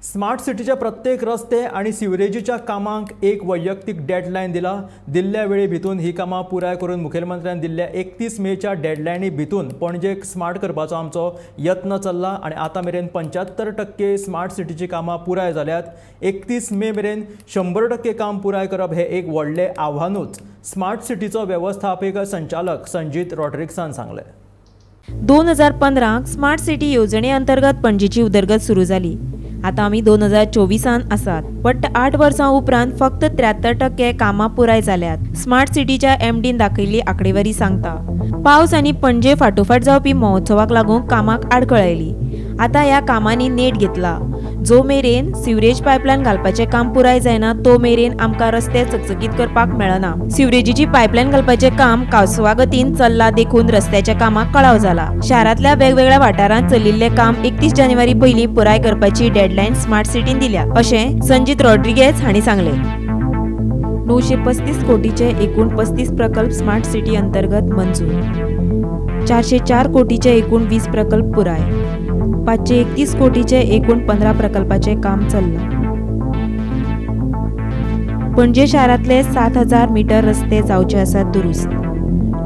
Smart सिटीच्या प्रत्येक रस्ते आणि सिवरेजीच्या कामांक एक वैयक्तिक डेडलाईन दिला. दिल्ल्या वेळे भितून ही कामां पुराय करून मुखेलमंत्र्यान दिल्ल्या 31 मेच्या डेडलायनी भितून पणजेक स्मार्ट करपाचो आमचो यत्न चल्ला आणि आता मेरेन 75% स्मार्ट सिटीची कामां पुराय जाल्यात. 31 मे मेरेन 100% काम पुराय करप हे एक व्हडले आव्हानूच, स्मार्ट सिटीचो व्यवस्थापक संचालक संजीत रॉड्रिक्सान सांगले. 2015 स्मार्ट सिटी येवजणे अंतर्गत पणजेची उदरगत सुरू जाली. आता आमी 2024 आसात. पण 8 वर्सां उपरांत फक्त 73% कामां पुराय जाल्यात. स्मार्ट सिटीच्या एमडीन दाखयल्ली आंकडेवारी सांगता. पावस आनी पणजे फाटोफाट जावपी महोत्सवाक लागून कामाक आडखळ आयली. आता ह्या कामांनी नेट घेतला. जो मेरेन सिवरेज पायपलायन घालपाचें काम पुराय जायना तो मेरेन आमकां रस्ते चकचकीत करपाक मेळना. सिवरेजीची पायपलायन घालपाचें काम कांसवा गतीन चल्ला देखून रस्त्याच्या कामाक कळाव जाला. शारांतल्या वेगवेगळ्या वाठारांत चलिल्लें काम 31 जानेवारी पयलीं पुराय करपाची डेडलायन स्मार्ट सिटीन दिल्या, अशें संजीत रॉड्रिगेज हांणी सांगलें. 935 कोटीचे एकूण 35 प्रकल्प स्मार्ट सिटी अंतर्गत मंजूर. 404 कोटीचे एकूण 20 प्रकल्प पुराय. 531 कोटीचे एकूण 15 प्रकल्पाचे काम चल्ला. पणजे शारांतले 7000 मीटर रस्ते जावचे आसात दुरुस्त.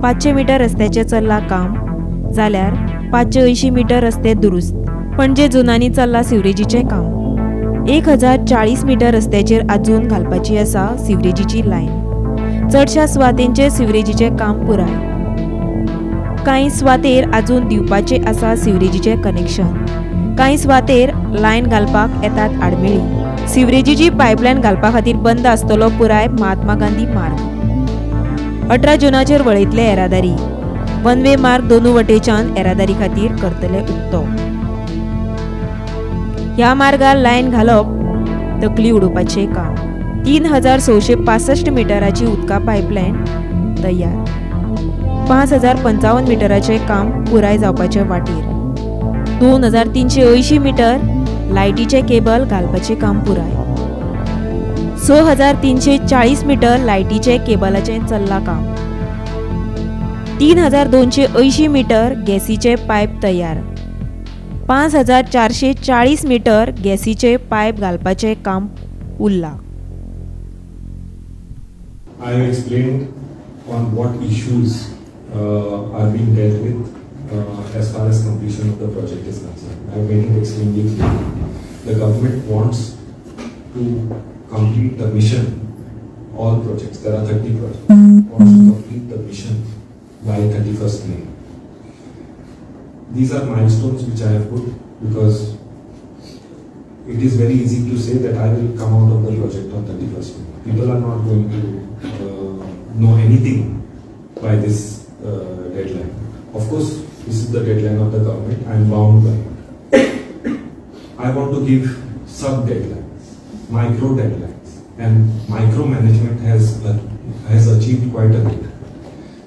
500 मीटर रस्त्याचे चल्ला काम, जाल्यार 580 मीटर रस्ते दुरुस्त. पणजे जुनांनी चल्ला सिवरेजीचे काम. 1040 मीटर रस्त्याचेर आजून घालपाची आसा सिवरेजीची लायन. चडशा सुवातेंचेर सिवरेजीचे काम पुराय. कांय सुवातेर आजून दिवपाचे आसा सिवरेजीचे कनेक्शन. कांय सुवातेर लायन घालपाक येतात आडमेळी. सिवरेजीची पायपलायन घालपा खातीर बंद आसतलो पुराय महात्मा गांधी मार्ग. 18 जूनाचेर वळयतले येरादारी. वन वे मार्ग दोनू वटेच्यान येरादारी खातीर करतले उक्तो. ह्या मार्गार लायन घालप तकली उडोवपाचें काम. 3665 मीटराची उदका पायपलायन तयार. 5055 मीटराचे काम पुराय जावपाचे वाटेर. 2380 मीटर लायटीचे केबल घालपाचे काम पुराय. 6340 मीटर लायटीचे केबलाचे चल्ला काम. 3280 मीटर गॅसीचे पायप तयार. 5440 मीटर गॅसीचे पायप घालपाचे काम Urla. I explained on what issues are being dealt with as far as completion of the project is concerned. I have made it extremely clear. The government wants to complete the mission, all projects, there are 30 projects, wants to complete the mission by 31st May. These are milestones which I have put because it is very easy to say that I will come out of the project on 31st May. People are not going to know anything by this deadline. Of course, this is the deadline of the government. I am bound by it. I want to give sub-deadlines, micro-deadlines, and micro-management has achieved quite a bit.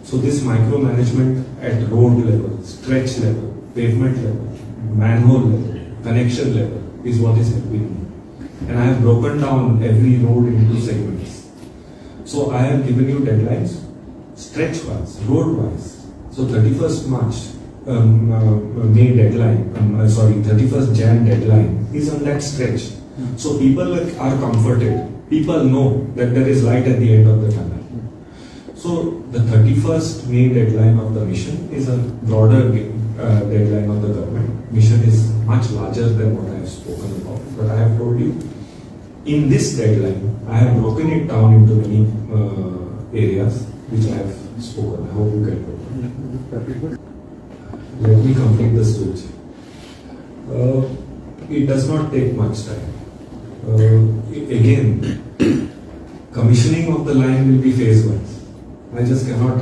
So this micro-management at road level, stretch level, pavement level, manhole level, connection level is what is helping me. And I have broken down every road into segments. So I have given you deadlines, stretch-wise, road-wise. So 31st March, May deadline, 31st Jan deadline is on that stretch. So people are comforted. People know that there is light at the end of the tunnel. So the 31st May deadline of the mission is a broader deadline of the government. Mission is much larger than what I have spoken about. But I have told you, in this deadline, I have broken it down into many areas which I have spoken. I hope you get it. Let me complete the speech. It does not take much time. Again, commissioning of the line will be phase-wise. I just cannot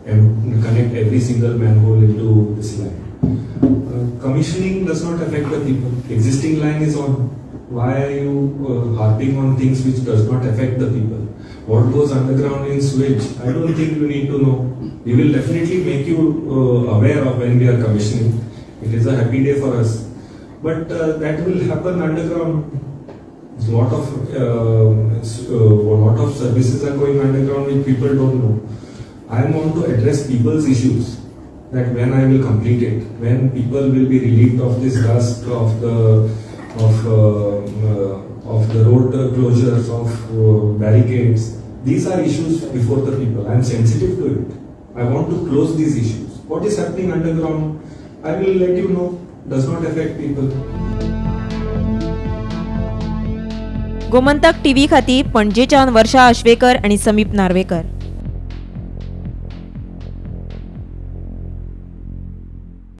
connect every single manhole into this line. Commissioning does not affect the people. Existing line is on. Why are you harping on things which does not affect the people? What goes underground in sewage? I don't think you need to know. We will definitely make you aware of when we are commissioning. It is a happy day for us. But that will happen underground. A lot of services are going underground which people don't know. I want to address people's issues. That when I will complete it, when people will be relieved of this dust of the of the road closures, of barricades. These are issues before the people. I am sensitive to it. I want to close these issues. What is happening underground, I will let you know, does not affect people. Gomantak TV खातीर पणजेच्यान वर्षा आश्वेकर आणि समीप नार्वेकर.